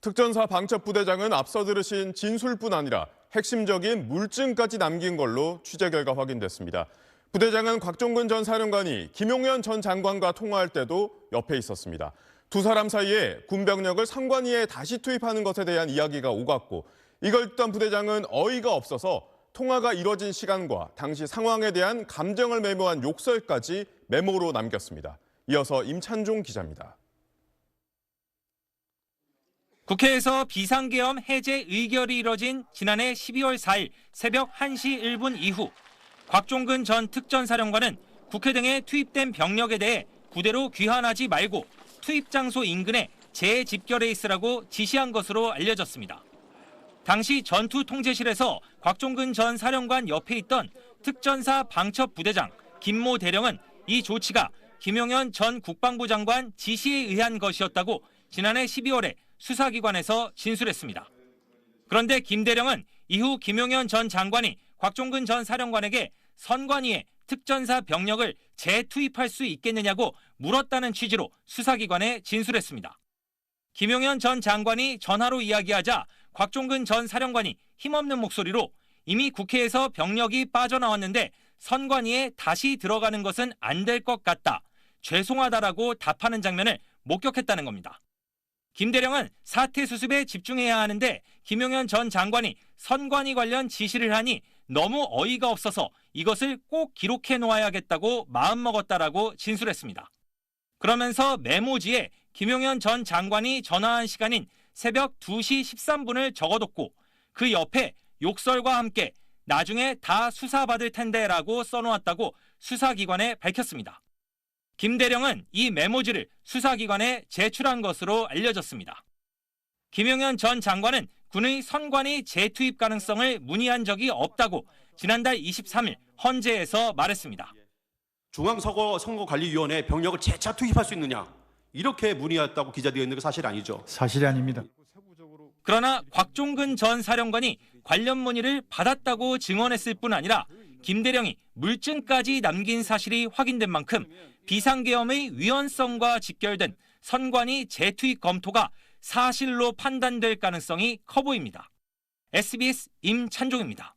특전사 방첩부대장은 앞서 들으신 진술뿐 아니라 핵심적인 물증까지 남긴 걸로 취재 결과 확인됐습니다. 부대장은 곽종근 전 사령관이 김용현 전 장관과 통화할 때도 옆에 있었습니다. 두 사람 사이에 군병력을 선관위에 다시 투입하는 것에 대한 이야기가 오갔고, 이걸 듣던 부대장은 어이가 없어서 통화가 이뤄진 시간과 당시 상황에 대한 감정을 메모한 욕설까지 메모로 남겼습니다. 이어서 임찬종 기자입니다. 국회에서 비상계엄 해제 의결이 이뤄진 지난해 12월 4일 새벽 1시 1분 이후 곽종근 전 특전사령관은 국회 등에 투입된 병력에 대해 부대로 귀환하지 말고 투입 장소 인근에 재집결해 있으라고 지시한 것으로 알려졌습니다. 당시 전투 통제실에서 곽종근 전 사령관 옆에 있던 특전사 방첩부대장 김모 대령은 이 조치가 김용현 전 국방부 장관 지시에 의한 것이었다고 지난해 12월에 수사기관에서 진술했습니다. 그런데 김 대령은 이후 김용현 전 장관이 곽종근 전 사령관에게 선관위에 특전사 병력을 재투입할 수 있겠느냐고 물었다는 취지로 수사기관에 진술했습니다. 김용현 전 장관이 전화로 이야기하자 곽종근 전 사령관이 힘없는 목소리로 이미 국회에서 병력이 빠져나왔는데 선관위에 다시 들어가는 것은 안 될 것 같다. 죄송하다라고 답하는 장면을 목격했다는 겁니다. 김 대령은 사태 수습에 집중해야 하는데 김용현 전 장관이 선관위 관련 지시를 하니 너무 어이가 없어서 이것을 꼭 기록해 놓아야겠다고 마음먹었다라고 진술했습니다. 그러면서 메모지에 김용현 전 장관이 전화한 시간인 새벽 2시 13분을 적어뒀고 그 옆에 욕설과 함께 나중에 다 수사받을 텐데라고 써놓았다고 수사기관에 밝혔습니다. 김 대령은 이 메모지를 수사기관에 제출한 것으로 알려졌습니다. 김용현 전 장관은 군의 선관위 재투입 가능성을 문의한 적이 없다고 지난달 23일 헌재에서 말했습니다. 중앙선거관리위원회에 병력을 재차 투입할 수 있느냐, 이렇게 문의했다고 기재되어 있는 게 사실 아니죠. 사실이 아닙니다. 그러나 곽종근 전 사령관이 관련 문의를 받았다고 증언했을 뿐 아니라 김 대령이 물증까지 남긴 사실이 확인된 만큼 비상계엄의 위헌성과 직결된 선관위 재투입 검토가 사실로 판단될 가능성이 커 보입니다. SBS 임찬종입니다.